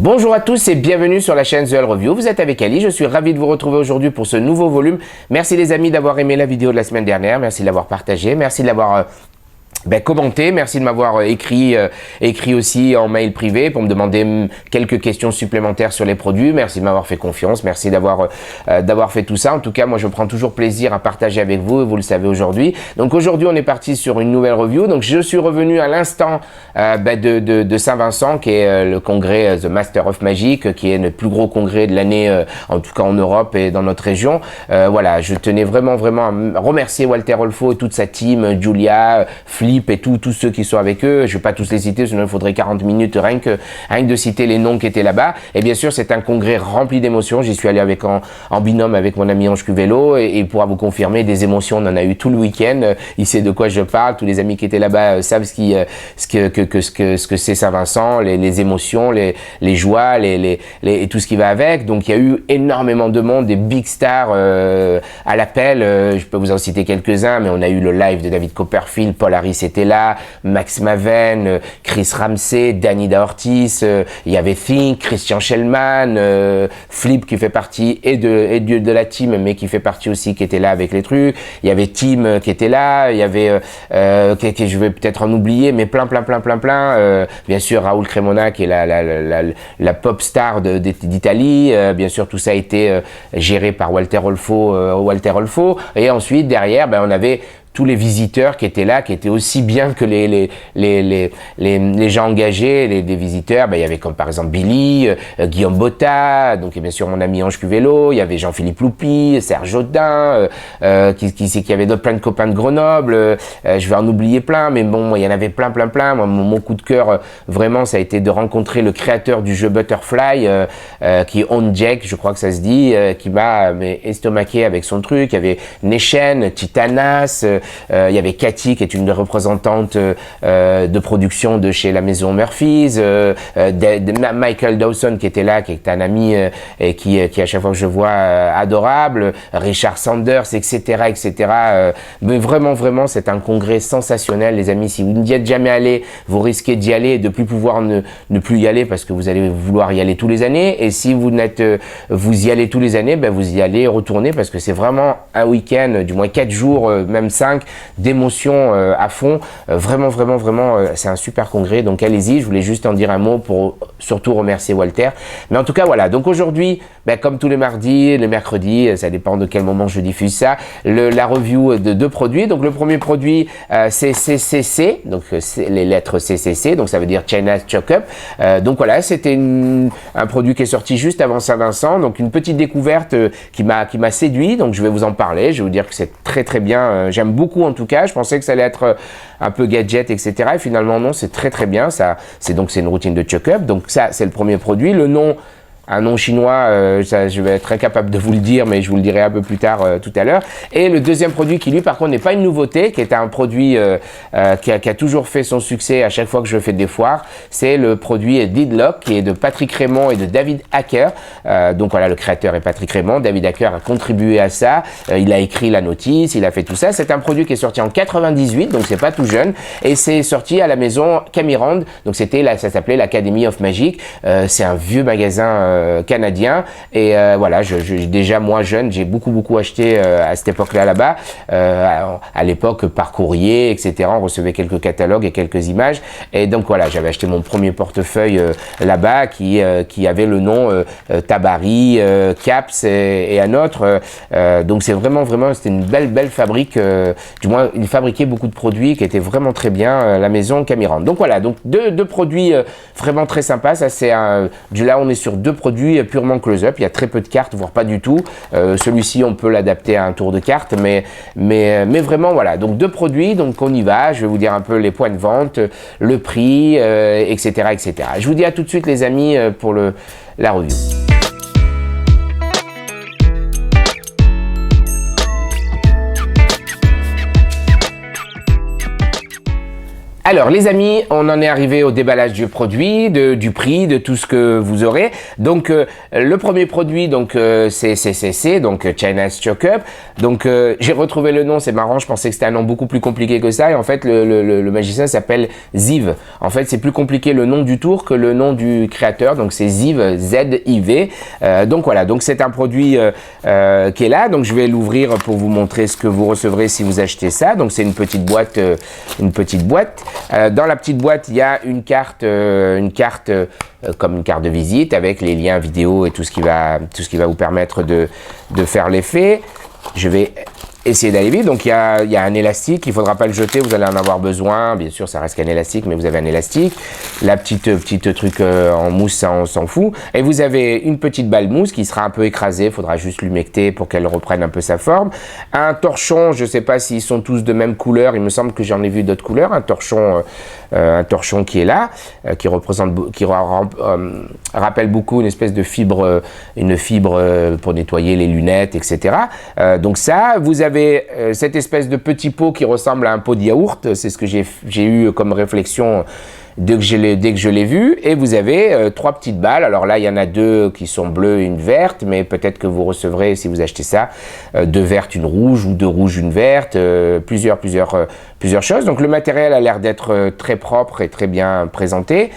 Bonjour à tous et bienvenue sur la chaîne The Health Review. Vous êtes avec Ali, je suis ravi de vous retrouver aujourd'hui pour ce nouveau volume. Merci les amis d'avoir aimé la vidéo de la semaine dernière, merci de l'avoir partagée, merci de l'avoir commenté, merci de m'avoir écrit aussi en mail privé pour me demander quelques questions supplémentaires sur les produits. Merci de m'avoir fait confiance, merci d'avoir fait tout ça. En tout cas, moi je prends toujours plaisir à partager avec vous et vous le savez aujourd'hui. Donc aujourd'hui, on est parti sur une nouvelle review. Donc je suis revenu à l'instant de Saint-Vincent, qui est le congrès The Master of Magic, qui est le plus gros congrès de l'année, en tout cas en Europe et dans notre région. Voilà, je tenais vraiment à remercier Walter Olfo et toute sa team, Julia, Flip et tous ceux qui sont avec eux. Je vais pas tous les citer, sinon il faudrait 40 minutes rien que de citer les noms qui étaient là-bas. Et bien sûr, c'est un congrès rempli d'émotions. J'y suis allé en binôme avec mon ami Ange Cuvello et il pourra vous confirmer des émotions. On en a eu tout le week-end. Il sait de quoi je parle. Tous les amis qui étaient là-bas savent ce que c'est Saint-Vincent, les émotions, les joies, et tout ce qui va avec. Donc il y a eu énormément de monde, des big stars à l'appel. Je peux vous en citer quelques-uns, mais on a eu le live de David Copperfield, Paul Harris était là, Max Maven, Chris Ramsey, Danida Ortiz, il y avait Think, Christian Shellman, Flip qui fait partie et de la team, mais qui fait partie aussi, qui était là avec les trucs. Il y avait Tim qui était là, il y avait que je vais peut-être en oublier, mais plein. Bien sûr Raoul Cremona qui est la pop star d'Italie. Bien sûr tout ça a été géré par Walter Olfo. Et ensuite derrière, on avait tous les visiteurs qui étaient là, qui étaient aussi bien que les gens engagés, les visiteurs. Il y avait comme par exemple Billy, Guillaume Botta, donc et bien sûr mon ami Ange Cuvello, il y avait Jean-Philippe Loupi, Serge Audin, qui avait d'autres plein de copains de Grenoble. Je vais en oublier plein, mais bon, moi, il y en avait plein. Moi, mon coup de cœur, vraiment, ça a été de rencontrer le créateur du jeu Butterfly, qui est On Jack, je crois que ça se dit, qui m'a estomaqué avec son truc. Il y avait Neshen, Titanas. Il y avait Cathy qui est une des représentantes de production de chez la maison Murphy's, Michael Dawson qui était là, qui est un ami et qui à chaque fois que je vois adorable, Richard Sanders, etc. Mais vraiment c'est un congrès sensationnel les amis. Si vous n'y êtes jamais allé, vous risquez d'y aller et de plus pouvoir ne plus y aller parce que vous allez vouloir y aller tous les années. Et si vous y allez tous les années, vous y allez retourner parce que c'est vraiment un week-end, du moins 4 jours, même 5 d'émotions à fond. Vraiment, c'est un super congrès. Donc allez-y, je voulais juste en dire un mot pour surtout remercier Walter. Mais en tout cas, voilà. Donc aujourd'hui, comme tous les mardis, les mercredis, ça dépend de quel moment je diffuse ça, la review de 2 produits. Donc le premier produit, c'est CCC, donc les lettres CCC, donc ça veut dire China's Choc-Up. Donc voilà, c'était un produit qui est sorti juste avant Saint-Vincent. Donc une petite découverte qui m'a séduit. Donc je vais vous en parler. Je vais vous dire que c'est très bien. J'aime beaucoup en tout cas. Je pensais que ça allait être un peu gadget, etc. Et finalement non, c'est très bien. C'est une routine de Choc-Up. Donc ça, c'est le premier produit. Le nom, un nom chinois, je vais être incapable de vous le dire, mais je vous le dirai un peu plus tard tout à l'heure. Et le deuxième produit qui lui, par contre, n'est pas une nouveauté, qui est un produit qui a toujours fait son succès à chaque fois que je fais des foires, c'est le produit Deadlock, qui est de Patrick Raymond et de David Hacker. Donc voilà, le créateur est Patrick Raymond. David Hacker a contribué à ça. Il a écrit la notice, il a fait tout ça. C'est un produit qui est sorti en 98, donc c'est pas tout jeune. Et c'est sorti à la maison Camirand. Donc ça s'appelait l'Academy of Magic. C'est un vieux magasin canadien et voilà, déjà moi jeune, j'ai beaucoup acheté à cette époque-là là-bas, à l'époque par courrier, etc. On recevait quelques catalogues et quelques images et donc voilà, j'avais acheté mon premier portefeuille là-bas qui avait le nom Tabari, Caps et un autre. Donc c'est vraiment c'était une belle fabrique, du moins il fabriquait beaucoup de produits qui étaient vraiment très bien, la maison Camirand. Donc voilà, donc deux produits vraiment très sympas. Ça c'est là on est sur 2 produits purement close-up, il y a très peu de cartes, voire pas du tout. Celui-ci, on peut l'adapter à un tour de carte, mais vraiment, voilà. Donc 2 produits, donc on y va. Je vais vous dire un peu les points de vente, le prix, etc. Je vous dis à tout de suite, les amis, pour la review. Alors les amis, on en est arrivé au déballage du produit, du prix, de tout ce que vous aurez. Donc le premier produit, donc c'est CCC, donc China's Choc-Up. Donc j'ai retrouvé le nom, c'est marrant, je pensais que c'était un nom beaucoup plus compliqué que ça. Et en fait le magicien s'appelle Ziv. En fait c'est plus compliqué le nom du tour que le nom du créateur. Donc c'est Ziv, Z-I-V. Donc voilà, donc c'est un produit qui est là. Donc je vais l'ouvrir pour vous montrer ce que vous recevrez si vous achetez ça. Donc c'est une petite boîte, dans la petite boîte, il y a une carte comme une carte de visite avec les liens vidéo et tout ce qui va vous permettre de faire l'effet. Je vais essayer d'aller vite. Donc il y a un élastique, il ne faudra pas le jeter, vous allez en avoir besoin. Bien sûr, ça reste qu'un élastique, mais vous avez un élastique. La petite truc en mousse, ça on s'en fout. Et vous avez une petite balle mousse qui sera un peu écrasée, il faudra juste l'humecter pour qu'elle reprenne un peu sa forme. Un torchon, je ne sais pas s'ils sont tous de même couleur, il me semble que j'en ai vu d'autres couleurs. Un torchon qui est là, qui rappelle beaucoup une espèce de fibre, pour nettoyer les lunettes, etc. Donc ça, vous avez cette espèce de petit pot qui ressemble à un pot de yaourt, c'est ce que j'ai eu comme réflexion dès que je l'ai vu, et vous avez 3 petites balles. Alors là il y en a 2 qui sont bleues et une verte, mais peut-être que vous recevrez, si vous achetez ça, 2 vertes une rouge ou 2 rouges une verte, plusieurs choses. Donc le matériel a l'air d'être très propre et très bien présenté,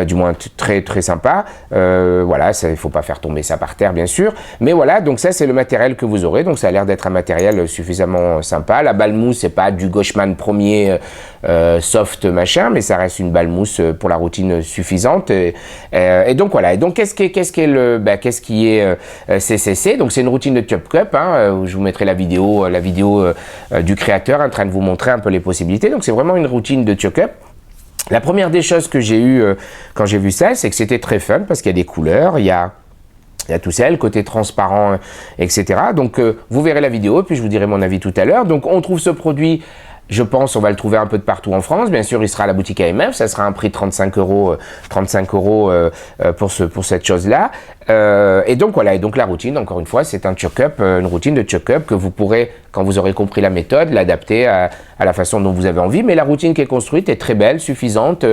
du moins très sympa. Voilà, il ne faut pas faire tomber ça par terre bien sûr, mais voilà, donc ça c'est le matériel que vous aurez. Donc ça a l'air d'être un matériel suffisamment sympa. La balle mousse, c'est pas du Gauchman premier soft machin, mais ça reste une balle mousse pour la routine suffisante. Et donc voilà. Et donc qu'est-ce qui est CCC? Donc c'est une routine de Choc-Up. Où je vous mettrai la vidéo du créateur en train de vous montrer un peu les possibilités. Donc c'est vraiment une routine de Choc-Up. La première des choses que j'ai eu quand j'ai vu ça, c'est que c'était très fun parce qu'il y a des couleurs, il y a tout ça, le côté transparent, etc. Donc vous verrez la vidéo, puis je vous dirai mon avis tout à l'heure. Donc on trouve ce produit. Je pense on va le trouver un peu de partout en France. Bien sûr, il sera à la boutique AMF. Ça sera un prix de 35 € pour cette chose-là. Et donc voilà. Et donc la routine, encore une fois, c'est un Choc-Up, une routine de Choc-Up que vous pourrez, quand vous aurez compris la méthode, l'adapter à la façon dont vous avez envie. Mais la routine qui est construite est très belle, suffisante.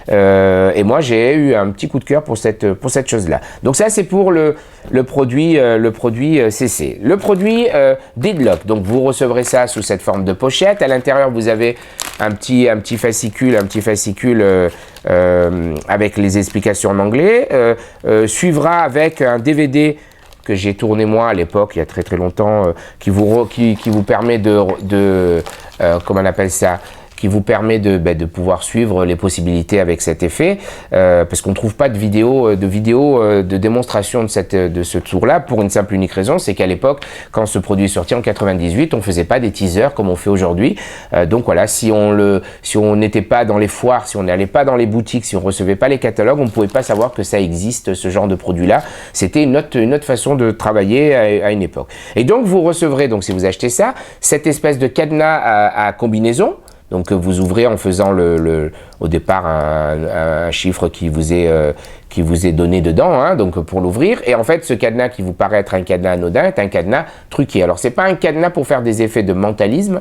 Et moi, j'ai eu un petit coup de cœur pour cette chose-là. Donc ça, c'est pour le produit CC. Le produit Deadlock. Donc vous recevrez ça sous cette forme de pochette. À l'intérieur, vous avez un petit fascicule avec les explications en anglais. Suivra avec un DVD que j'ai tourné moi à l'époque, il y a très longtemps, qui vous permet comment on appelle ça, qui vous permet de pouvoir suivre les possibilités avec cet effet, parce qu'on ne trouve pas de vidéo de démonstration de ce tour-là, pour une simple unique raison, c'est qu'à l'époque, quand ce produit est sorti en 98, on ne faisait pas des teasers comme on fait aujourd'hui. Donc voilà, si on n'était pas dans les foires, si on n'allait pas dans les boutiques, si on ne recevait pas les catalogues, on ne pouvait pas savoir que ça existe, ce genre de produit-là. C'était une autre façon de travailler à une époque. Et donc vous recevrez, donc si vous achetez ça, cette espèce de cadenas à combinaison. Donc vous ouvrez en faisant au départ un chiffre qui vous est donné dedans, donc pour l'ouvrir. Et en fait, ce cadenas qui vous paraît être un cadenas anodin est un cadenas truqué. Alors c'est pas un cadenas pour faire des effets de mentalisme,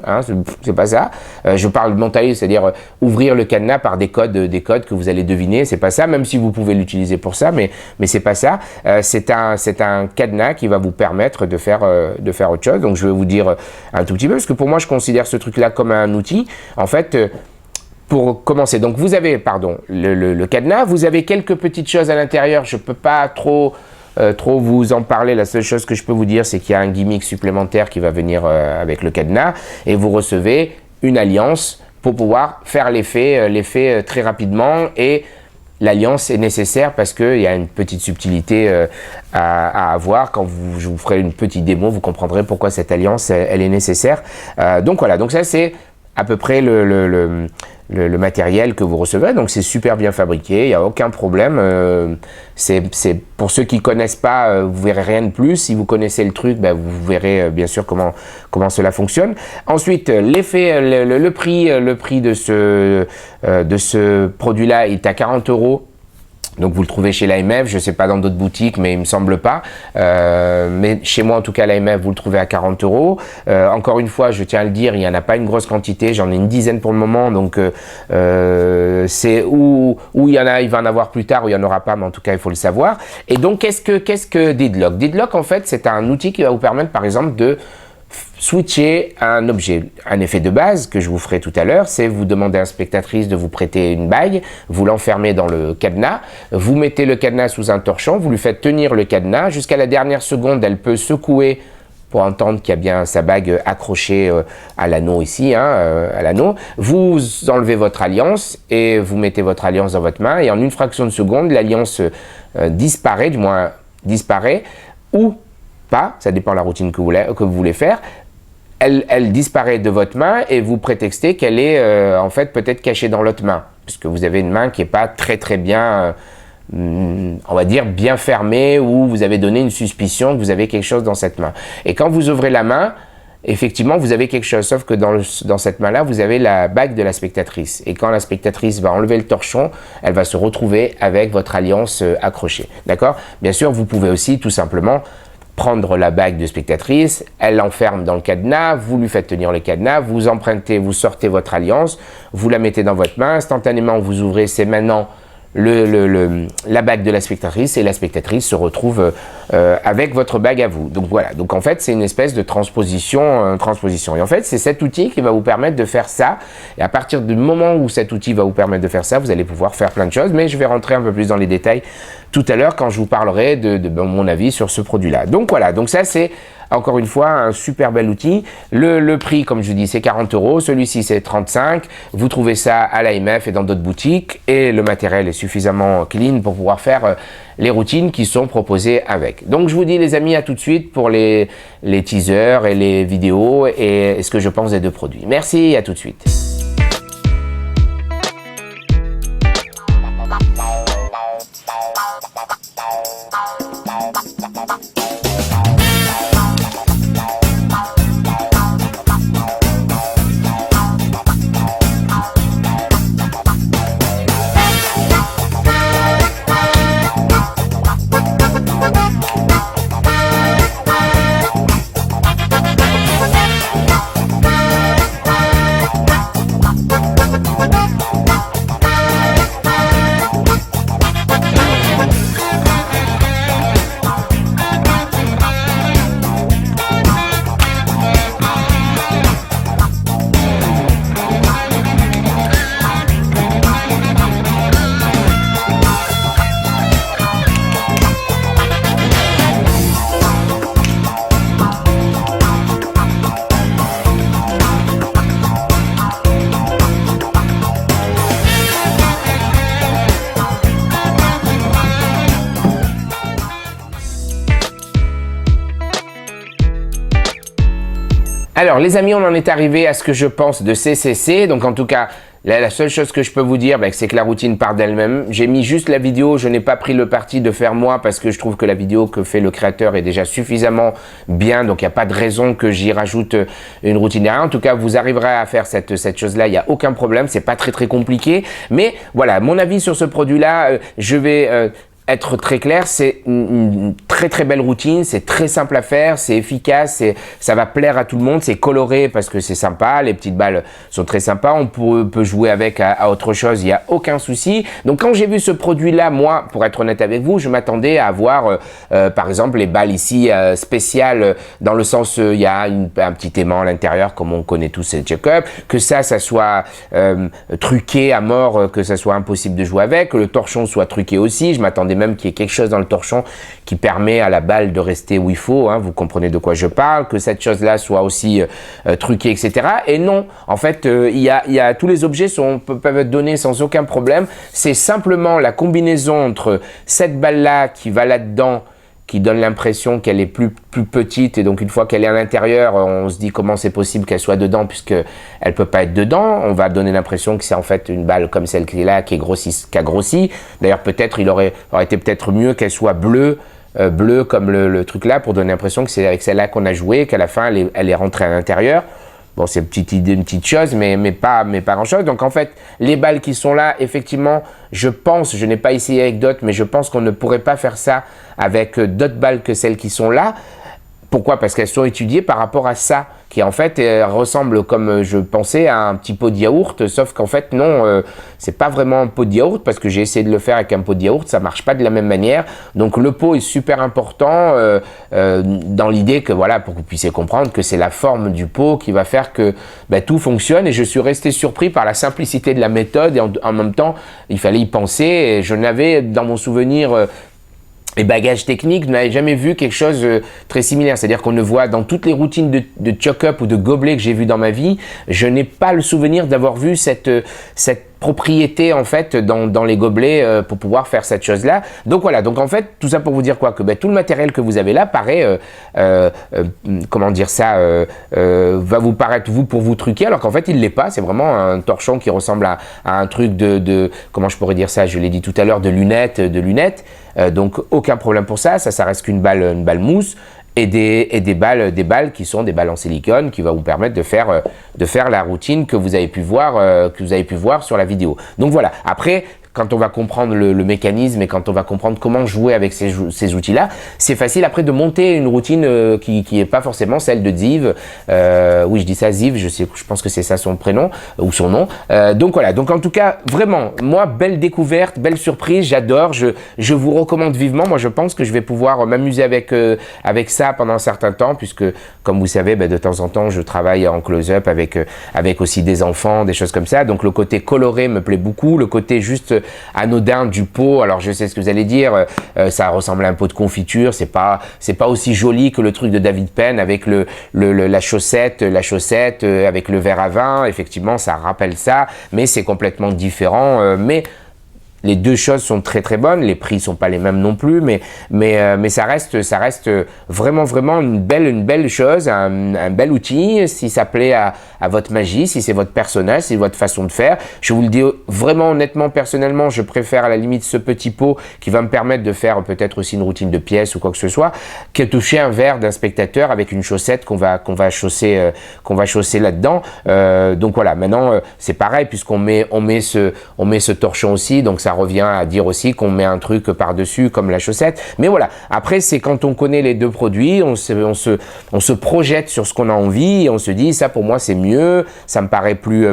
c'est pas ça. Je parle de mentalisme, c'est-à-dire ouvrir le cadenas par des codes que vous allez deviner. C'est pas ça, même si vous pouvez l'utiliser pour ça, mais c'est pas ça. C'est un cadenas qui va vous permettre de faire autre chose. Donc je vais vous dire un tout petit peu, parce que pour moi, je considère ce truc-là comme un outil. En fait, pour commencer, donc vous avez, le cadenas, vous avez quelques petites choses à l'intérieur. Je ne peux pas trop vous en parler. La seule chose que je peux vous dire, c'est qu'il y a un gimmick supplémentaire qui va venir avec le cadenas, et vous recevez une alliance pour pouvoir faire l'effet très rapidement. Et l'alliance est nécessaire parce qu'il y a une petite subtilité à avoir. Quand je vous ferai une petite démo, vous comprendrez pourquoi cette alliance elle est nécessaire. Donc voilà, donc ça c'est à peu près le matériel que vous recevrez. Donc c'est super bien fabriqué, il n'y a aucun problème. C'est pour ceux qui ne connaissent pas, vous verrez rien de plus. Si vous connaissez le truc, vous verrez bien sûr comment cela fonctionne. Ensuite, l'effet, le prix de ce produit-là est à 40 €. Donc vous le trouvez chez l'AMF, je ne sais pas dans d'autres boutiques, mais il me semble pas. Mais chez moi en tout cas l'AMF, vous le trouvez à 40 €. Encore une fois, je tiens à le dire, il n'y en a pas une grosse quantité, j'en ai une dizaine pour le moment. Donc c'est où il y en a, il va en avoir plus tard, où il n'y en aura pas, mais en tout cas il faut le savoir. Et donc qu'est-ce que Deadlock? Deadlock en fait c'est un outil qui va vous permettre par exemple de switcher un objet. Un effet de base que je vous ferai tout à l'heure, c'est vous demandez à la spectatrice de vous prêter une bague, vous l'enfermez dans le cadenas, vous mettez le cadenas sous un torchon, vous lui faites tenir le cadenas, jusqu'à la dernière seconde, elle peut secouer pour entendre qu'il y a bien sa bague accrochée à l'anneau ici, à l'anneau. Vous enlevez votre alliance et vous mettez votre alliance dans votre main et en une fraction de seconde, l'alliance disparaît, du moins disparaît, ou pas, ça dépend de la routine que vous voulez faire. Elle disparaît de votre main et vous prétextez qu'elle est en fait peut-être cachée dans l'autre main, puisque vous avez une main qui n'est pas très bien, on va dire, bien fermée, ou vous avez donné une suspicion que vous avez quelque chose dans cette main. Et quand vous ouvrez la main, effectivement, vous avez quelque chose, sauf que dans cette main-là, vous avez la bague de la spectatrice. Et quand la spectatrice va enlever le torchon, elle va se retrouver avec votre alliance accrochée. D'accord? Bien sûr, vous pouvez aussi tout simplement prendre la bague de spectatrice, elle l'enferme dans le cadenas, vous lui faites tenir le cadenas, vous empruntez, vous sortez votre alliance, vous la mettez dans votre main, instantanément vous ouvrez, c'est maintenant la bague de la spectatrice et la spectatrice se retrouve avec votre bague à vous. Donc voilà, donc en fait c'est une espèce de transposition. Et en fait c'est cet outil qui va vous permettre de faire ça, et à partir du moment où cet outil va vous permettre de faire ça, vous allez pouvoir faire plein de choses, mais je vais rentrer un peu plus dans les détails tout à l'heure quand je vous parlerai de mon avis sur ce produit-là. Donc voilà, donc ça c'est encore une fois un super bel outil. Le prix, comme je vous dis, c'est 40 €, celui-ci c'est 35. Vous trouvez ça à l'AMF et dans d'autres boutiques, et le matériel est suffisamment clean pour pouvoir faire les routines qui sont proposées avec. Donc je vous dis les amis, à tout de suite pour les teasers et les vidéos et ce que je pense des deux produits. Merci, à tout de suite. Alors les amis, on en est arrivé à ce que je pense de CCC. Donc en tout cas, la seule chose que je peux vous dire, c'est que la routine part d'elle-même. J'ai mis juste la vidéo, je n'ai pas pris le parti de faire moi parce que je trouve que la vidéo que fait le créateur est déjà suffisamment bien. Donc il n'y a pas de raison que j'y rajoute une routine derrière. En tout cas, vous arriverez à faire cette chose-là, il n'y a aucun problème. C'est pas très compliqué. Mais voilà, mon avis sur ce produit-là, je vais être très clair, c'est une très belle routine, c'est très simple à faire, c'est efficace, ça va plaire à tout le monde, c'est coloré parce que c'est sympa, les petites balles sont très sympas, on peut jouer avec à autre chose, il n'y a aucun souci. Donc quand j'ai vu ce produit-là, moi, pour être honnête avec vous, je m'attendais à avoir par exemple les balles ici spéciales, dans le sens il y a un petit aimant à l'intérieur comme on connaît tous ces check-up, que ça soit truqué à mort, que ça soit impossible de jouer avec, que le torchon soit truqué aussi. Je m'attendais même qu'il y ait quelque chose dans le torchon qui permet à la balle de rester où il faut, vous comprenez de quoi je parle, que cette chose-là soit aussi truquée, etc. Et non, en fait, tous les objets peuvent être donnés sans aucun problème. C'est simplement la combinaison entre cette balle-là qui va là-dedans, qui donne l'impression qu'elle est plus petite, et donc une fois qu'elle est à l'intérieur, on se dit comment c'est possible qu'elle soit dedans puisque elle peut pas être dedans. On va donner l'impression que c'est en fait une balle comme celle qui est là, qui a grossi. D'ailleurs peut-être il aurait été peut-être mieux qu'elle soit bleue comme le truc là, pour donner l'impression que c'est avec celle-là qu'on a joué, qu'à la fin elle est rentrée à l'intérieur. Bon, c'est une petite chose, mais pas grand-chose. Donc, en fait, les balles qui sont là, effectivement, je pense, je n'ai pas essayé avec d'autres, mais je pense qu'on ne pourrait pas faire ça avec d'autres balles que celles qui sont là. Pourquoi? Parce qu'elles sont étudiées par rapport à ça, qui en fait ressemble, comme je pensais, à un petit pot de yaourt, sauf qu'en fait non, c'est pas vraiment un pot de yaourt, parce que j'ai essayé de le faire avec un pot de yaourt, ça marche pas de la même manière. Donc le pot est super important dans l'idée que voilà, pour que vous puissiez comprendre que c'est la forme du pot qui va faire que tout fonctionne. Et je suis resté surpris par la simplicité de la méthode, et en même temps il fallait y penser. Et je n'avais dans mon souvenir les bagages techniques, je n'avais jamais vu quelque chose de très similaire. C'est-à-dire qu'on ne voit dans toutes les routines de choke-up ou de gobelet que j'ai vu dans ma vie, je n'ai pas le souvenir d'avoir vu cette propriété en fait dans les gobelets pour pouvoir faire cette chose-là. Donc voilà, donc en fait, tout ça pour vous dire quoi? Que tout le matériel que vous avez là paraît, comment dire ça, va vous paraître pour vous truquer, alors qu'en fait il ne l'est pas. C'est vraiment un torchon qui ressemble à un truc comment je pourrais dire ça, je l'ai dit tout à l'heure, de lunettes. Donc aucun problème pour ça, ça reste qu'une balle, mousse et des balles qui sont des balles en silicone qui va vous permettre de faire la routine que vous avez pu voir sur la vidéo. Donc voilà, après quand on va comprendre le mécanisme et quand on va comprendre comment jouer avec ces outils-là, c'est facile après de monter une routine qui est pas forcément celle de Ziv. Oui, je dis ça, Ziv, je pense que c'est ça son prénom ou son nom. Donc voilà, donc en tout cas, vraiment, moi, belle découverte, belle surprise, j'adore, je vous recommande vivement. Moi, je pense que je vais pouvoir m'amuser avec ça pendant un certain temps, puisque, comme vous savez, de temps en temps, je travaille en close-up avec aussi des enfants, des choses comme ça. Donc le côté coloré me plaît beaucoup, le côté juste anodin du pot. Alors je sais ce que vous allez dire, ça ressemble à un pot de confiture, c'est pas aussi joli que le truc de David Penn avec la chaussette avec le verre à vin. Effectivement, ça rappelle ça, mais c'est complètement différent. Mais les deux choses sont très très bonnes, les prix sont pas les mêmes non plus, mais ça reste vraiment une belle chose, un bel outil, si ça plaît à votre magie, si c'est votre personnage, si c'est votre façon de faire. Je vous le dis vraiment honnêtement, personnellement, je préfère à la limite ce petit pot qui va me permettre de faire peut-être aussi une routine de pièces ou quoi que ce soit, que toucher un verre d'un spectateur avec une chaussette qu'on va chausser là-dedans. Donc voilà, maintenant c'est pareil puisqu'on met ce torchon aussi, donc ça revient à dire aussi qu'on met un truc par-dessus comme la chaussette. Mais voilà, après c'est quand on connaît les deux produits, on se projette sur ce qu'on a envie et on se dit ça pour moi c'est mieux, ça me paraît plus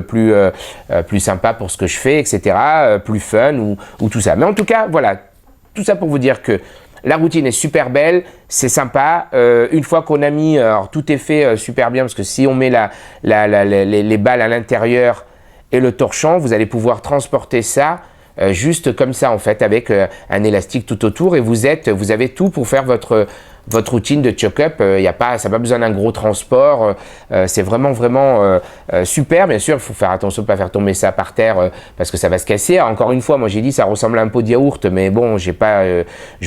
sympa pour ce que je fais, etc., plus fun ou tout ça. Mais en tout cas, voilà, tout ça pour vous dire que la routine est super belle, c'est sympa. Une fois qu'on a mis, alors tout est fait super bien parce que si on met les balles à l'intérieur et le torchon, vous allez pouvoir transporter ça juste comme ça en fait avec un élastique tout autour et vous avez tout pour faire votre routine de choke-up. Ça n'a pas besoin d'un gros transport, c'est vraiment super. Bien sûr, il faut faire attention de ne pas faire tomber ça par terre parce que ça va se casser. Alors, encore une fois, moi j'ai dit ça ressemble à un pot de yaourt, mais bon, je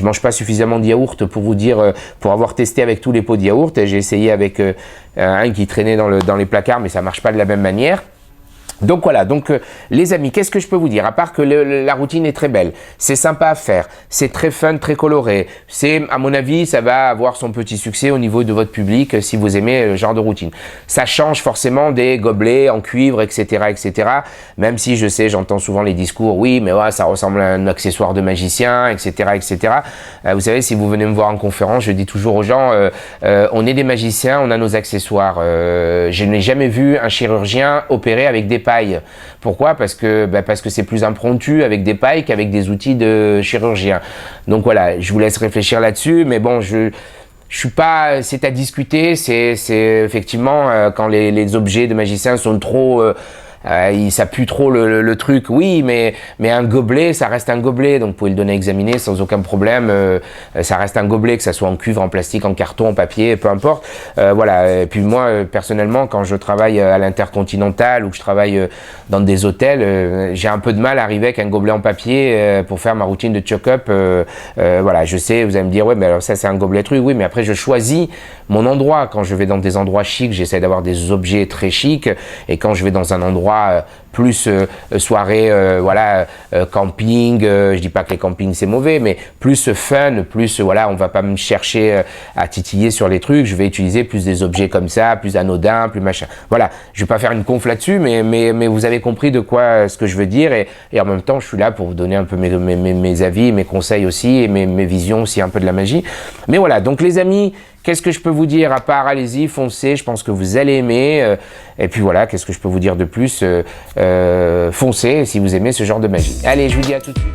mange pas suffisamment de yaourt pour vous dire, pour avoir testé avec tous les pots de yaourt. J'ai essayé avec un qui traînait dans les placards, mais ça marche pas de la même manière. Donc voilà, les amis, qu'est-ce que je peux vous dire? À part que la routine est très belle, c'est sympa à faire, c'est très fun, très coloré. À mon avis, ça va avoir son petit succès au niveau de votre public si vous aimez le genre de routine. Ça change forcément des gobelets en cuivre, etc., etc. Même si je sais, j'entends souvent les discours, oui, mais ouais, ça ressemble à un accessoire de magicien, etc., etc. Vous savez, si vous venez me voir en conférence, je dis toujours aux gens, on est des magiciens, on a nos accessoires. Je n'ai jamais vu un chirurgien opérer avec des pailles. Pourquoi? Parce que c'est plus impromptu avec des pailles qu'avec des outils de chirurgien. Donc voilà, je vous laisse réfléchir là-dessus, mais bon, je suis pas, c'est à discuter, c'est effectivement quand les objets de magicien sont trop ça pue trop le truc, oui, mais un gobelet, ça reste un gobelet, donc vous pouvez le donner à examiner sans aucun problème. Ça reste un gobelet, que ça soit en cuivre, en plastique, en carton, en papier, peu importe. Voilà. Et puis moi, personnellement, quand je travaille à l'Intercontinental ou que je travaille dans des hôtels, j'ai un peu de mal à arriver avec un gobelet en papier pour faire ma routine de choke-up. Voilà, je sais, vous allez me dire, ouais, mais alors ça c'est un gobelet truc, oui, mais après je choisis mon endroit. Quand je vais dans des endroits chics, j'essaie d'avoir des objets très chics, et quand je vais dans un endroit plus soirée, voilà, camping. Je dis pas que les campings c'est mauvais, mais plus fun, plus voilà, on va pas me chercher à titiller sur les trucs. Je vais utiliser plus des objets comme ça, plus anodins, plus machin. Voilà, je vais pas faire une conf là-dessus, mais vous avez compris de quoi ce que je veux dire, et en même temps, je suis là pour vous donner un peu mes avis, mes conseils aussi, et mes visions aussi, un peu de la magie. Mais voilà, donc les amis, qu'est-ce que je peux vous dire à part allez-y, foncez, je pense que vous allez aimer. Et puis voilà, qu'est-ce que je peux vous dire de plus, foncez si vous aimez ce genre de magie. Allez, je vous dis à tout de suite.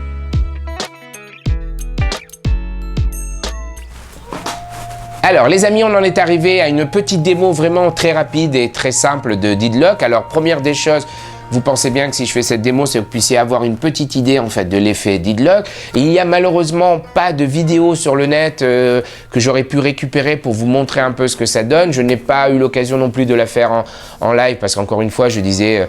Alors les amis, on en est arrivé à une petite démo vraiment très rapide et très simple de Deedlock. Alors première des choses, vous pensez bien que si je fais cette démo, c'est que vous puissiez avoir une petite idée en fait de l'effet Deedlock. Il n'y a malheureusement pas de vidéo sur le net que j'aurais pu récupérer pour vous montrer un peu ce que ça donne. Je n'ai pas eu l'occasion non plus de la faire en live parce qu'encore une fois, je disais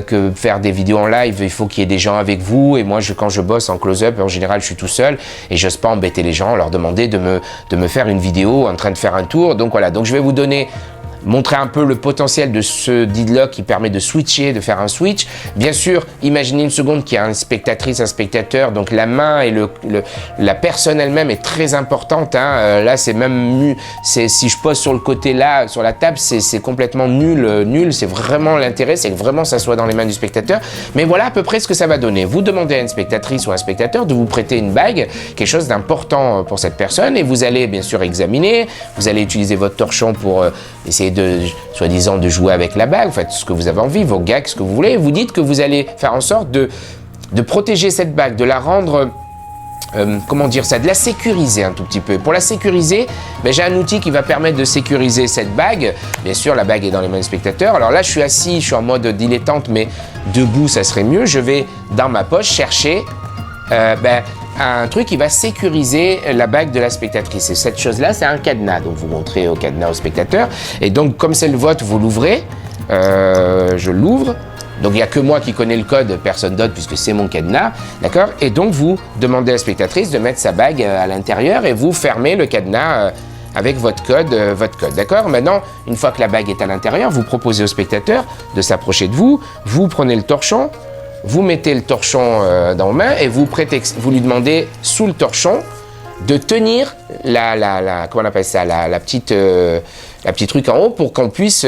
que faire des vidéos en live, il faut qu'il y ait des gens avec vous. Et moi, quand je bosse en close-up, en général, je suis tout seul et j'ose pas embêter les gens, leur demander de me faire une vidéo en train de faire un tour. Donc voilà, donc je vais vous montrer un peu le potentiel de ce Deedlock qui permet de switcher, de faire un switch. Bien sûr, imaginez une seconde qu'il y a une spectatrice, un spectateur, donc la main et la personne elle-même est très importante. Hein. Là, c'est même si je pose sur le côté là, sur la table, c'est complètement nul. C'est vraiment l'intérêt, c'est que vraiment ça soit dans les mains du spectateur. Mais voilà à peu près ce que ça va donner. Vous demandez à une spectatrice ou un spectateur de vous prêter une bague, quelque chose d'important pour cette personne, et vous allez bien sûr examiner. Vous allez utiliser votre torchon pour essayer soi-disant de jouer avec la bague, faites ce que vous avez envie, vos gags, ce que vous voulez. Vous dites que vous allez faire en sorte de protéger cette bague, de la rendre, comment dire ça, de la sécuriser un tout petit peu. Pour la sécuriser, j'ai un outil qui va permettre de sécuriser cette bague. Bien sûr, la bague est dans les mains du spectateur. Alors là, je suis assis, je suis en mode dilettante, mais debout, ça serait mieux. Je vais dans ma poche chercher un truc qui va sécuriser la bague de la spectatrice. Et cette chose-là, c'est un cadenas. Donc, vous montrez au cadenas au spectateur. Et donc, comme c'est le vôtre, vous l'ouvrez. Je l'ouvre. Donc, il n'y a que moi qui connais le code, personne d'autre, puisque c'est mon cadenas. D'accord? Et donc, vous demandez à la spectatrice de mettre sa bague à l'intérieur et vous fermez le cadenas avec votre code. D'accord? Maintenant, une fois que la bague est à l'intérieur, vous proposez au spectateur de s'approcher de vous. Vous prenez le torchon. Vous mettez le torchon dans vos mains et vous lui demandez sous le torchon de tenir comment on appelle ça, la petite truc en haut pour qu'on puisse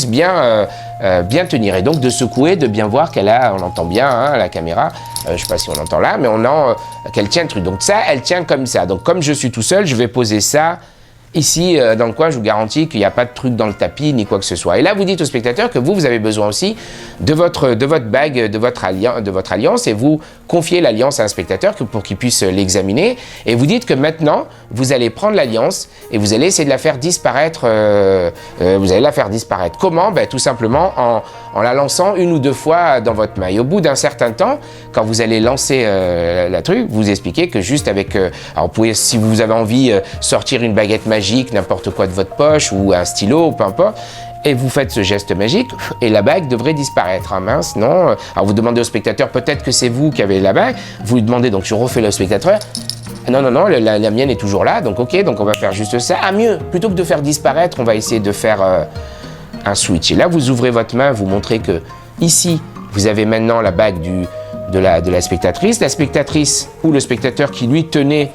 bien tenir, et donc de secouer, de bien voir on entend bien hein, la caméra, je sais pas si on entend là, mais qu'elle tient le truc. Donc ça, elle tient comme ça. Donc comme je suis tout seul, je vais poser ça ici, dans le coin. Je vous garantis qu'il n'y a pas de truc dans le tapis, ni quoi que ce soit. Et là, vous dites au spectateur que vous avez besoin aussi de votre bague, de votre alliance, et vous confiez l'alliance à un spectateur pour qu'il puisse l'examiner. Et vous dites que maintenant, vous allez prendre l'alliance et vous allez essayer de la faire disparaître. Comment? Tout simplement en la lançant une ou deux fois dans votre main. Et au bout d'un certain temps, quand vous allez lancer la truc, vous expliquez que juste avec... alors, vous pouvez, si vous avez envie, sortir une baguette magique, n'importe quoi de votre poche, ou un stylo, peu importe, et vous faites ce geste magique, et la bague devrait disparaître. Ah mince, non. Alors vous demandez au spectateur, peut-être que c'est vous qui avez la bague, vous lui demandez, donc je refais le spectateur, non, la mienne est toujours là, donc ok, donc on va faire juste ça. Ah mieux, plutôt que de faire disparaître, on va essayer de faire un switch. Et là, vous ouvrez votre main, vous montrez que ici, vous avez maintenant la bague de la spectatrice. La spectatrice ou le spectateur qui lui tenait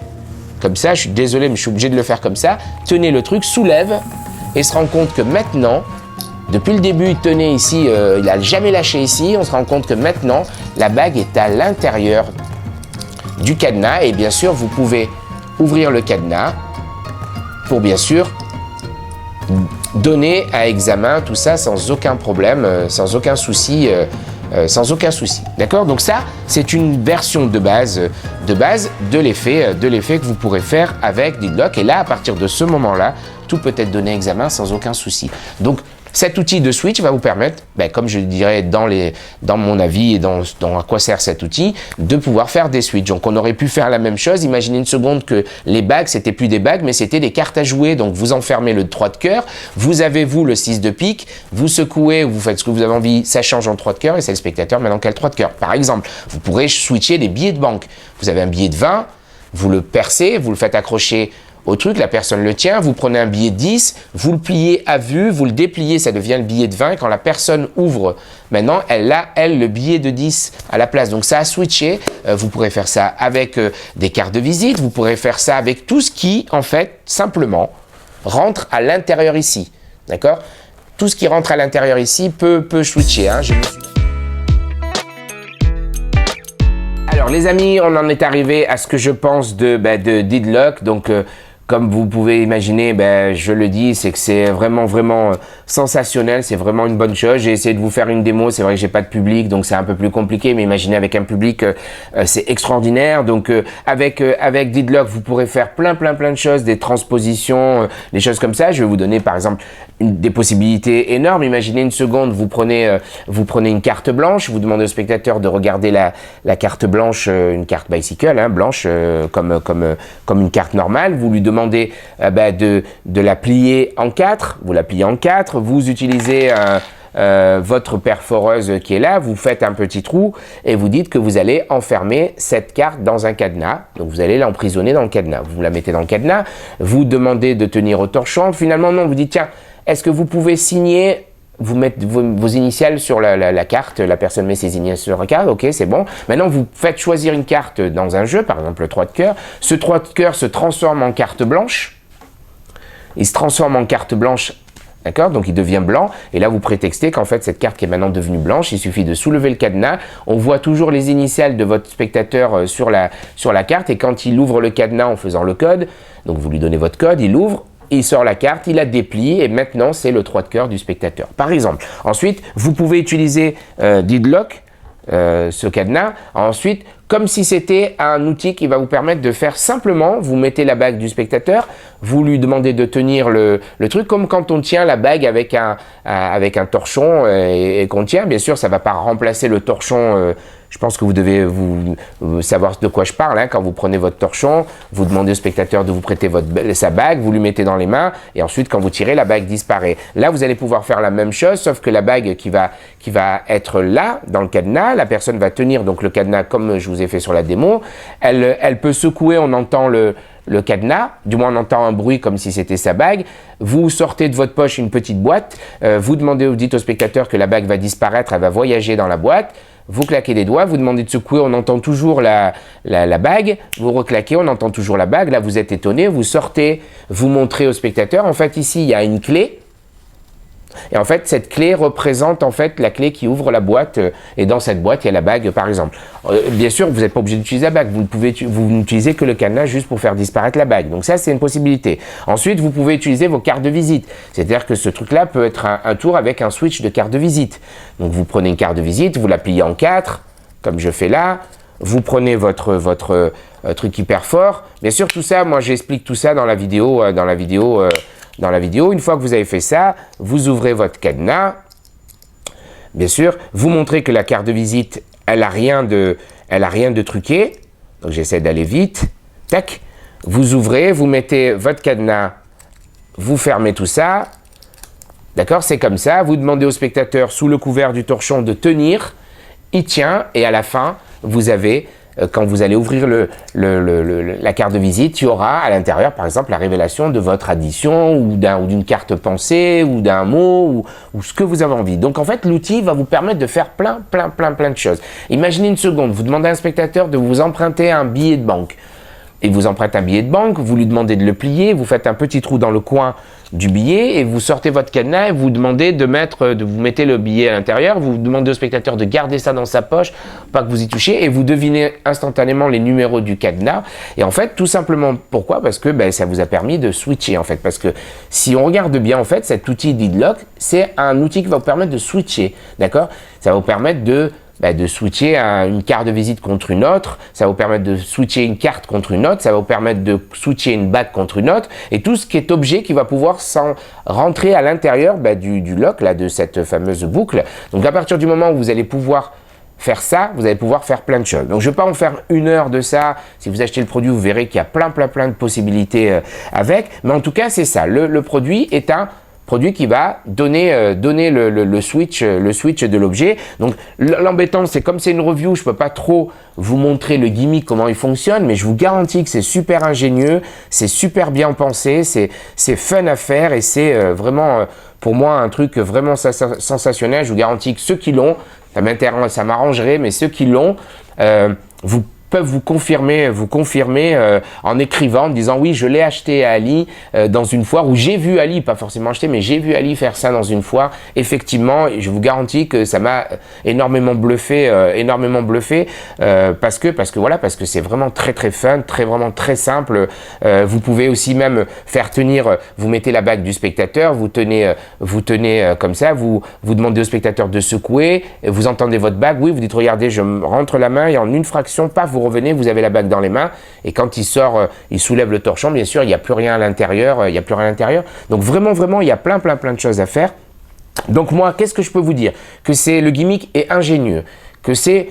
comme ça, je suis désolé, mais je suis obligé de le faire comme ça, tenez le truc, soulève et se rend compte que maintenant, depuis le début, il tenait ici, il n'a jamais lâché ici, on se rend compte que maintenant, la bague est à l'intérieur du cadenas, et bien sûr, vous pouvez ouvrir le cadenas pour bien sûr donner à examen tout ça sans aucun problème, sans aucun souci. D'accord? Donc ça, c'est une version de base de l'effet que vous pourrez faire avec Deedlock. Et là, à partir de ce moment-là, tout peut être donné à examen sans aucun souci. Donc, cet outil de switch va vous permettre, comme je dirais dans mon avis et dans à quoi sert cet outil, de pouvoir faire des switches. Donc on aurait pu faire la même chose. Imaginez une seconde que les bagues, c'était plus des bagues, mais c'était des cartes à jouer. Donc vous enfermez le 3 de cœur, vous avez le 6 de pique, vous secouez, vous faites ce que vous avez envie, ça change en 3 de cœur et c'est le spectateur maintenant qui a le 3 de cœur. Par exemple, vous pourrez switcher des billets de banque. Vous avez un billet de 20, vous le percez, vous le faites accrocher au truc, la personne le tient, vous prenez un billet de 10, vous le pliez à vue, vous le dépliez, ça devient le billet de 20. Quand la personne ouvre, maintenant, elle a, elle, le billet de 10 à la place. Donc ça a switché. Vous pourrez faire ça avec des cartes de visite, vous pourrez faire ça avec tout ce qui, en fait, simplement, rentre à l'intérieur ici. D'accord? Tout ce qui rentre à l'intérieur ici peut switcher. Hein. Alors les amis, on en est arrivé à ce que je pense de Deedlock. Donc comme vous pouvez imaginer, je le dis, c'est que c'est vraiment sensationnel, c'est vraiment une bonne chose. J'ai essayé de vous faire une démo, c'est vrai que j'ai pas de public, donc c'est un peu plus compliqué, mais imaginez avec un public, c'est extraordinaire. Donc avec Deedlock, vous pourrez faire plein de choses, des transpositions, des choses comme ça. Je vais vous donner par exemple des possibilités énormes. Imaginez une seconde, vous prenez une carte blanche, vous demandez au spectateur de regarder la carte blanche, une carte bicycle, hein, blanche, comme une carte normale. Vous lui demandez de la plier en 4, vous la pliez en 4, vous utilisez votre perforeuse qui est là, vous faites un petit trou et vous dites que vous allez enfermer cette carte dans un cadenas. Donc vous allez l'emprisonner dans le cadenas. Vous la mettez dans le cadenas, vous demandez de tenir au torchon. Finalement non, vous dites tiens, est-ce que vous pouvez signer, vous mettez vos initiales sur la carte, la personne met ses initiales sur la carte, ok, c'est bon. Maintenant, vous faites choisir une carte dans un jeu, par exemple le 3 de cœur. Ce 3 de cœur se transforme en carte blanche. Il se transforme en carte blanche, d'accord? Donc il devient blanc. Et là, vous prétextez qu'en fait, cette carte qui est maintenant devenue blanche, il suffit de soulever le cadenas. On voit toujours les initiales de votre spectateur sur la carte. Et quand il ouvre le cadenas en faisant le code, donc vous lui donnez votre code, il ouvre. Il sort la carte, il la déplie et maintenant c'est le 3 de cœur du spectateur. Par exemple, ensuite, vous pouvez utiliser Deedlock, ce cadenas. Ensuite, comme si c'était un outil qui va vous permettre de faire simplement, vous mettez la bague du spectateur, vous lui demandez de tenir le truc, comme quand on tient la bague avec un torchon et qu'on tient. Bien sûr, ça ne va pas remplacer le torchon. Je pense que vous devez vous savoir de quoi je parle. Hein. Quand vous prenez votre torchon, vous demandez au spectateur de vous prêter sa bague, vous lui mettez dans les mains et ensuite quand vous tirez, la bague disparaît. Là, vous allez pouvoir faire la même chose, sauf que la bague qui va être là, dans le cadenas, la personne va tenir donc le cadenas comme je vous ai fait sur la démo. Elle peut secouer, on entend le cadenas, du moins on entend un bruit comme si c'était sa bague. Vous sortez de votre poche une petite boîte, vous dites au spectateur que la bague va disparaître, elle va voyager dans la boîte. Vous claquez des doigts, vous demandez de secouer, on entend toujours la bague, vous reclaquez, on entend toujours la bague, là vous êtes étonné, vous sortez, vous montrez au spectateur, en fait ici il y a une clé, et en fait cette clé représente en fait la clé qui ouvre la boîte, et dans cette boîte il y a la bague par exemple. Bien sûr vous n'êtes pas obligé d'utiliser la bague, vous n'utilisez que le cadenas juste pour faire disparaître la bague, donc ça c'est une possibilité. Ensuite vous pouvez utiliser vos cartes de visite, c'est-à-dire que ce truc là peut être un tour avec un switch de carte de visite. Donc vous prenez une carte de visite, vous la pliez en 4, comme je fais là, vous prenez votre truc hyper fort. Bien sûr tout ça, moi j'explique tout ça dans la vidéo, une fois que vous avez fait ça, vous ouvrez votre cadenas. Bien sûr, vous montrez que la carte de visite, elle a rien de truqué. Donc j'essaie d'aller vite. Tac. Vous ouvrez, vous mettez votre cadenas, vous fermez tout ça. D'accord? C'est comme ça. Vous demandez au spectateur, sous le couvert du torchon, de tenir. Il tient et à la fin, vous avez... Quand vous allez ouvrir la carte de visite, il y aura à l'intérieur, par exemple, la révélation de votre addition ou d'une carte pensée ou d'un mot ou ce que vous avez envie. Donc, en fait, l'outil va vous permettre de faire plein de choses. Imaginez une seconde, vous demandez à un spectateur de vous emprunter un billet de banque. Il vous emprunte un billet de banque, vous lui demandez de le plier, vous faites un petit trou dans le coin du billet et vous sortez votre cadenas et vous demandez vous mettez le billet à l'intérieur, vous demandez au spectateur de garder ça dans sa poche, pas que vous y touchiez et vous devinez instantanément les numéros du cadenas. Et en fait, tout simplement, pourquoi? Parce que ça vous a permis de switcher en fait. Parce que si on regarde bien en fait, cet outil Deedlock, c'est un outil qui va vous permettre de switcher, d'accord? Ça va vous permettre de switcher une carte de visite contre une autre, ça va vous permettre de switcher une carte contre une autre, ça va vous permettre de switcher une bague contre une autre, et tout ce qui est objet qui va pouvoir rentrer à l'intérieur du lock, là, de cette fameuse boucle. Donc à partir du moment où vous allez pouvoir faire ça, vous allez pouvoir faire plein de choses. Donc je ne vais pas en faire 1 heure de ça. Si vous achetez le produit, vous verrez qu'il y a plein de possibilités avec. Mais en tout cas, c'est ça. Le produit est un produit qui va donner le switch de l'objet. Donc l'embêtant, c'est comme c'est une review, je peux pas trop vous montrer le gimmick, comment il fonctionne, mais je vous garantis que c'est super ingénieux, c'est super bien pensé, c'est fun à faire et c'est vraiment pour moi un truc vraiment sensationnel. Je vous garantis que ceux qui l'ont, ça m'arrangerait, mais ceux qui l'ont, vous peuvent vous confirmer en écrivant, en disant oui, je l'ai acheté à Ali dans une foire, ou j'ai vu Ali, pas forcément acheté, mais j'ai vu Ali faire ça dans une foire. Effectivement, je vous garantis que ça m'a énormément bluffé, parce que c'est vraiment très fun, vraiment très simple. Vous pouvez aussi même faire tenir, vous mettez la bague du spectateur, vous tenez comme ça, vous demandez au spectateur de secouer, vous entendez votre bague, oui, vous dites regardez, je rentre la main et en une fraction, paf, vous revenez, vous avez la bague dans les mains, et quand il sort, il soulève le torchon, bien sûr, il n'y a plus rien à l'intérieur, Donc vraiment, il y a plein de choses à faire. Donc moi, qu'est-ce que je peux vous dire? Que le gimmick est ingénieux, que c'est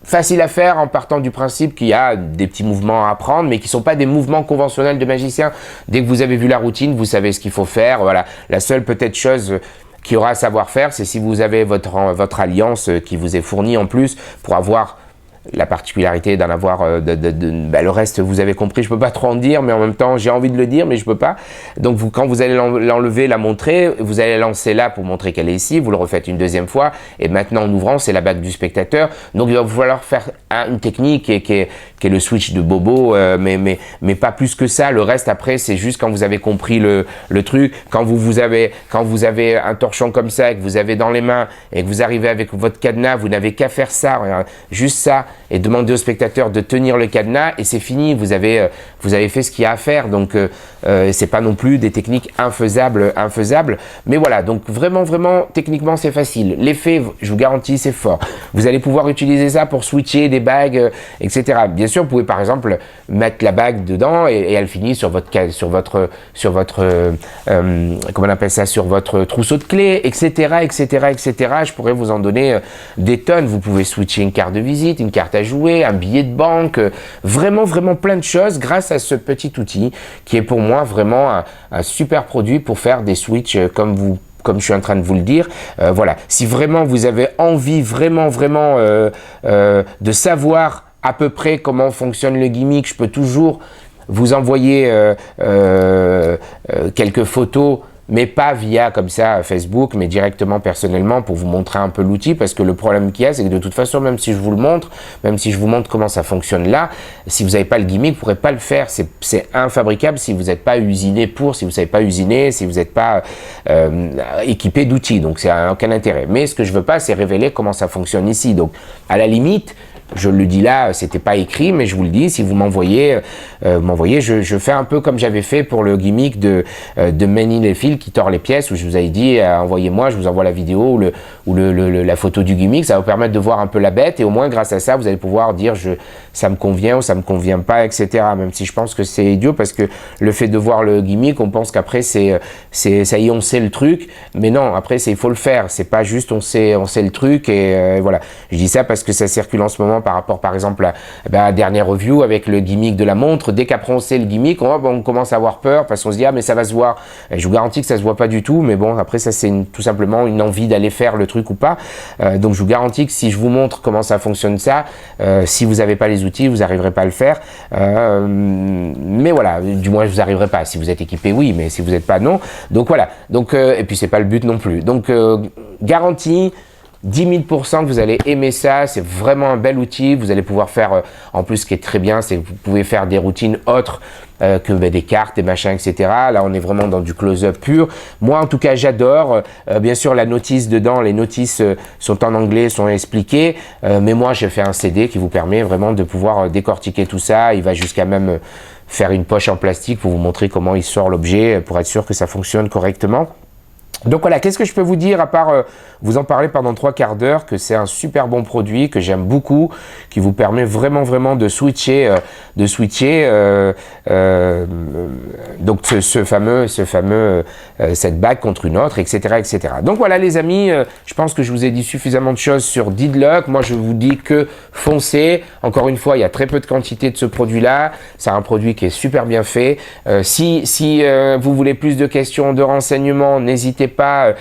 facile à faire en partant du principe qu'il y a des petits mouvements à apprendre, mais qui ne sont pas des mouvements conventionnels de magicien. Dès que vous avez vu la routine, vous savez ce qu'il faut faire. Voilà. La seule peut-être chose qu'il y aura à savoir faire, c'est si vous avez votre alliance qui vous est fournie en plus pour avoir la particularité d'en avoir, le reste vous avez compris, je peux pas trop en dire, mais en même temps j'ai envie de le dire, mais je peux pas. Donc quand vous allez l'enlever, la montrer, vous allez lancer là pour montrer qu'elle est ici, vous le refaites une deuxième fois, et maintenant en ouvrant, c'est la bague du spectateur. Donc il va falloir faire une technique qui est le switch de Bobo, mais pas plus que ça. Le reste après, c'est juste quand vous avez compris le truc, quand vous avez un torchon comme ça, et que vous avez dans les mains, et que vous arrivez avec votre cadenas, vous n'avez qu'à faire ça, juste ça, et demander au spectateur de tenir le cadenas, et c'est fini, vous avez fait ce qu'il y a à faire. Donc c'est pas non plus des techniques infaisables, mais voilà. Donc vraiment techniquement c'est facile. L'effet, je vous garantis, c'est fort. Vous allez pouvoir utiliser ça pour switcher des bagues, etc. Bien sûr, vous pouvez par exemple mettre la bague dedans et elle finit sur votre comment on appelle ça, sur votre trousseau de clés, etc. Je pourrais vous en donner des tonnes. Vous pouvez switcher une carte de visite, une carte à jouer, un billet de banque, vraiment plein de choses grâce à ce petit outil qui est pour moi vraiment un super produit pour faire des switches comme je suis en train de vous le dire. Voilà. Si vraiment vous avez envie vraiment de savoir à peu près comment fonctionne le gimmick, je peux toujours vous envoyer quelques photos, mais pas via comme ça Facebook, mais directement personnellement pour vous montrer un peu l'outil, parce que le problème qu'il y a, c'est que de toute façon, même si je vous montre comment ça fonctionne là, si vous n'avez pas le gimmick, vous ne pourrez pas le faire. C'est infabricable si vous n'êtes pas usiné si vous ne savez pas usiner, si vous n'êtes pas équipé d'outils. Donc, ça n'a aucun intérêt. Mais ce que je ne veux pas, c'est révéler comment ça fonctionne ici. Donc, à la limite, je le dis là, c'était pas écrit, mais je vous le dis, si vous m'envoyez, je fais un peu comme j'avais fait pour le gimmick de Manny les fils qui tord les pièces, où je vous avais dit, envoyez-moi, je vous envoie la vidéo ou la photo du gimmick, ça va vous permettre de voir un peu la bête, et au moins grâce à ça, vous allez pouvoir dire, ça me convient ou ça me convient pas, etc. Même si je pense que c'est idiot, parce que le fait de voir le gimmick, on pense qu'après ça y est, on sait le truc, mais non, après il faut le faire, c'est pas juste on sait le truc, et voilà. Je dis ça parce que ça circule en ce moment par rapport par exemple à la dernière review avec le gimmick de la montre. Dès qu'après on sait le gimmick, on commence à avoir peur parce qu'on se dit mais ça va se voir. Et je vous garantis que ça se voit pas du tout, mais bon, après ça c'est tout simplement une envie d'aller faire le truc ou pas. Donc je vous garantis que si je vous montre comment ça fonctionne si vous n'avez pas les outils, vous n'arriverez pas à le faire. Mais voilà, du moins vous n'arriverez pas. Si vous êtes équipé, oui, mais si vous n'êtes pas, non. Donc voilà. Donc et puis c'est pas le but non plus. Donc garantie 10 000% que vous allez aimer ça, c'est vraiment un bel outil. Vous allez pouvoir faire, en plus ce qui est très bien, c'est que vous pouvez faire des routines autres que des cartes, des machins, etc. Là on est vraiment dans du close-up pur. Moi en tout cas j'adore, bien sûr la notice dedans, les notices sont en anglais, sont expliquées, mais moi j'ai fait un CD qui vous permet vraiment de pouvoir décortiquer tout ça. Il va jusqu'à même faire une poche en plastique pour vous montrer comment il sort l'objet, pour être sûr que ça fonctionne correctement. Donc voilà, qu'est-ce que je peux vous dire à part vous en parler pendant 3 quarts d'heure, que c'est un super bon produit, que j'aime beaucoup, qui vous permet vraiment de switcher, donc cette bague contre une autre, etc., etc. Donc voilà les amis, je pense que je vous ai dit suffisamment de choses sur Deedlock. Moi je vous dis que foncez. Encore une fois, il y a très peu de quantité de ce produit-là. C'est un produit qui est super bien fait. Si vous voulez plus de questions, de renseignements, n'hésitez pas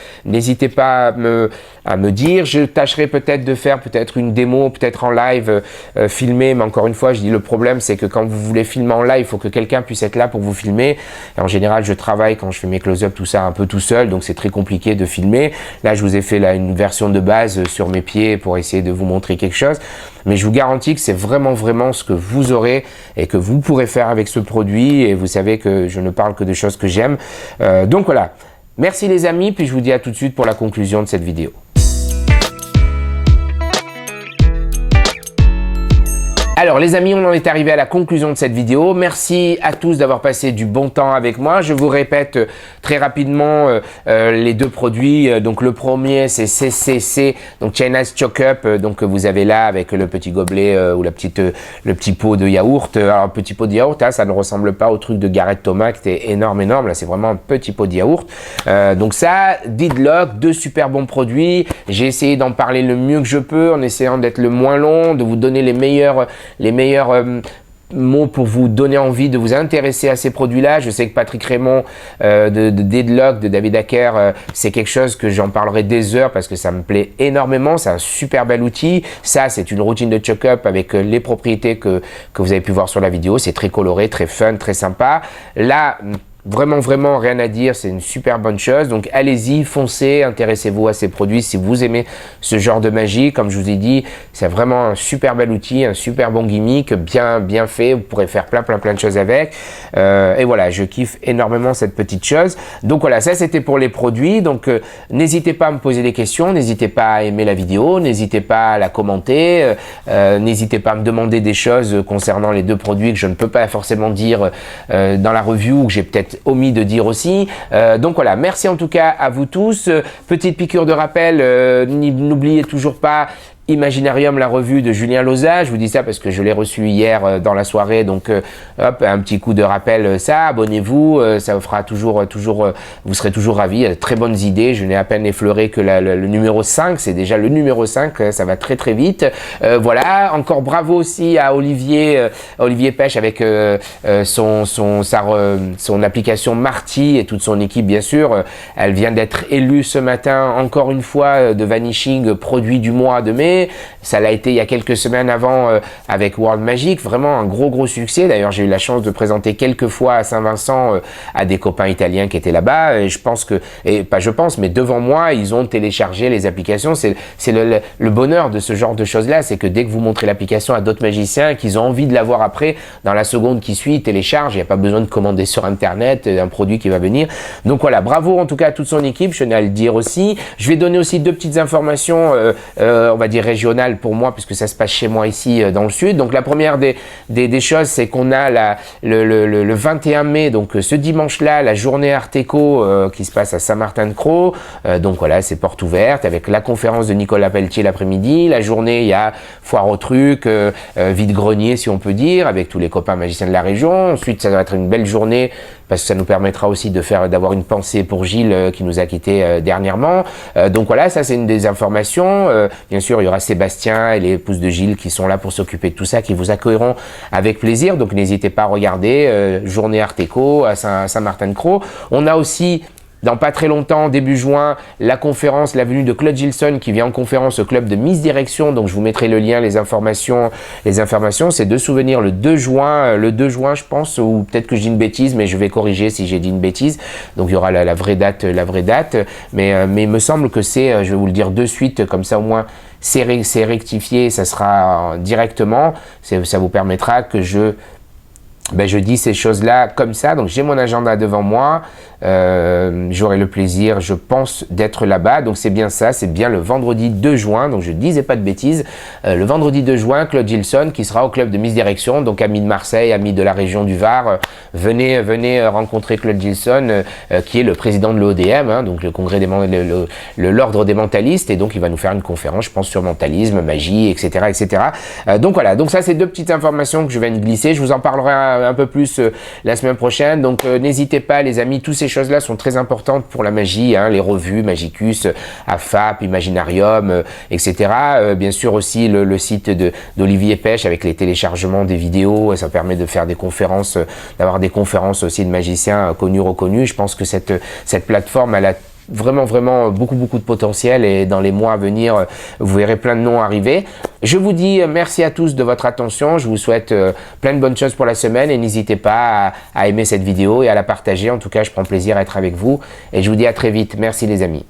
à me dire. Je tâcherai peut-être de faire une démo, peut-être en live filmé, mais encore une fois, je dis le problème, c'est que quand vous voulez filmer en live, il faut que quelqu'un puisse être là pour vous filmer. Et en général, je travaille quand je fais mes close-up, tout ça un peu tout seul, donc c'est très compliqué de filmer. Là, je vous ai fait une version de base sur mes pieds pour essayer de vous montrer quelque chose. Mais je vous garantis que c'est vraiment ce que vous aurez et que vous pourrez faire avec ce produit. Et vous savez que je ne parle que de choses que j'aime. Donc voilà. Merci les amis, puis je vous dis à tout de suite pour la conclusion de cette vidéo. Alors les amis, on en est arrivé à la conclusion de cette vidéo. Merci à tous d'avoir passé du bon temps avec moi. Je vous répète très rapidement les deux produits. Donc le premier c'est CCC, donc China's Choc Up, donc que vous avez là avec le petit gobelet ou le petit pot de yaourt. Alors petit pot de yaourt, hein, ça ne ressemble pas au truc de Gareth Thomas qui était énorme. Là c'est vraiment un petit pot de yaourt. Donc ça, Deedlock, deux super bons produits. J'ai essayé d'en parler le mieux que je peux en essayant d'être le moins long, de vous donner les meilleurs mots pour vous donner envie de vous intéresser à ces produits-là. Je sais que Patrick Raymond de Deedlock, de David Hacker, c'est quelque chose que j'en parlerai des heures parce que ça me plaît énormément. C'est un super bel outil. Ça, c'est une routine de choc-up avec les propriétés que vous avez pu voir sur la vidéo. C'est très coloré, très fun, très sympa. Là, vraiment rien à dire, c'est une super bonne chose. Donc allez-y, foncez, intéressez-vous à ces produits si vous aimez ce genre de magie. Comme je vous ai dit, c'est vraiment un super bel outil, un super bon gimmick, bien fait. Vous pourrez faire plein de choses avec. Et voilà, je kiffe énormément cette petite chose. Donc voilà, ça c'était pour les produits. Donc n'hésitez pas à me poser des questions, n'hésitez pas à aimer la vidéo, n'hésitez pas à la commenter, n'hésitez pas à me demander des choses concernant les deux produits que je ne peux pas forcément dire dans la review, que j'ai peut-être omis de dire aussi. Donc voilà, merci en tout cas à vous tous. Petite piqûre de rappel, n'oubliez toujours pas Imaginarium, la revue de Julien Loza. Je vous dis ça parce que je l'ai reçu hier dans la soirée, donc hop, un petit coup de rappel, ça, abonnez-vous, ça vous fera toujours, vous serez toujours ravis, très bonnes idées. Je n'ai à peine effleuré que le numéro 5, c'est déjà le numéro 5, ça va très vite. Voilà, encore bravo aussi à Olivier Pêche avec son application Marty et toute son équipe bien sûr. Elle vient d'être élue ce matin encore une fois de Vanishing produit du mois de mai. Ça l'a été il y a quelques semaines avant avec World Magic, vraiment un gros succès. D'ailleurs, j'ai eu la chance de présenter quelques fois à Saint-Vincent à des copains italiens qui étaient là-bas. Et je pense que, mais devant moi, ils ont téléchargé les applications. C'est le bonheur de ce genre de choses-là, c'est que dès que vous montrez l'application à d'autres magiciens, qu'ils ont envie de la voir après, dans la seconde qui suit, ils téléchargent. Il n'y a pas besoin de commander sur Internet un produit qui va venir. Donc voilà, bravo en tout cas à toute son équipe, je tenais à le dire aussi. Je vais donner aussi deux petites informations, on va dire régionale pour moi puisque ça se passe chez moi ici dans le sud. Donc la première des choses, c'est qu'on a le 21 mai, donc ce dimanche là, la journée Art Déco qui se passe à Saint-Martin-de-Crau. Donc voilà, c'est porte ouverte avec la conférence de Nicolas Pelletier l'après-midi. La journée, il y a foire aux trucs, vide-grenier si on peut dire, avec tous les copains magiciens de la région. Ensuite, ça va être une belle journée parce que ça nous permettra aussi d'avoir une pensée pour Gilles qui nous a quittés dernièrement. Donc voilà, ça c'est une des informations. Bien sûr, il y aura Sébastien et les épouses de Gilles qui sont là pour s'occuper de tout ça, qui vous accueilleront avec plaisir. Donc n'hésitez pas à regarder Journée Art Déco à Saint-Martin-de-Crau. On a aussi dans pas très longtemps, début juin, la conférence, la venue de Claude Gilson qui vient en conférence au club de Miss Direction. Donc je vous mettrai le lien, les informations. C'est de souvenir le 2 juin, je pense, ou peut-être que je dis une bêtise, mais je vais corriger si j'ai dit une bêtise. Donc il y aura la vraie date. Mais il me semble que c'est, je vais vous le dire de suite, comme ça au moins c'est rectifié, ça sera directement. Ça vous permettra que je dis ces choses-là comme ça. Donc j'ai mon agenda devant moi. j'aurai le plaisir, je pense, d'être là-bas. Donc c'est bien ça, c'est bien le vendredi 2 juin, donc je disais pas de bêtises. Le vendredi 2 juin, Claude Gilson qui sera au club de Misdirection, donc amis de Marseille, amis de la région du Var, venez rencontrer Claude Gilson, qui est le président de l'ODM, hein, donc le congrès des l'ordre des mentalistes, et donc il va nous faire une conférence, je pense, sur mentalisme, magie, etc., etc. Donc voilà, donc ça c'est deux petites informations que je viens de glisser. Je vous en parlerai un peu plus la semaine prochaine. Donc n'hésitez pas, les amis, toutes ces choses-là sont très importantes pour la magie, hein, les revues Magicus, AFAP, Imaginarium, etc. Bien sûr aussi le site d'Olivier Pêche avec les téléchargements des vidéos, ça permet de faire des conférences, d'avoir des conférences aussi de magiciens connus, reconnus. Je pense que cette plateforme, elle a vraiment beaucoup de potentiel, et dans les mois à venir vous verrez plein de noms arriver. Je vous dis merci à tous de votre attention, je vous souhaite plein de bonnes choses pour la semaine, et n'hésitez pas à aimer cette vidéo et à la partager. En tout cas, je prends plaisir à être avec vous, et je vous dis à très vite. Merci les amis.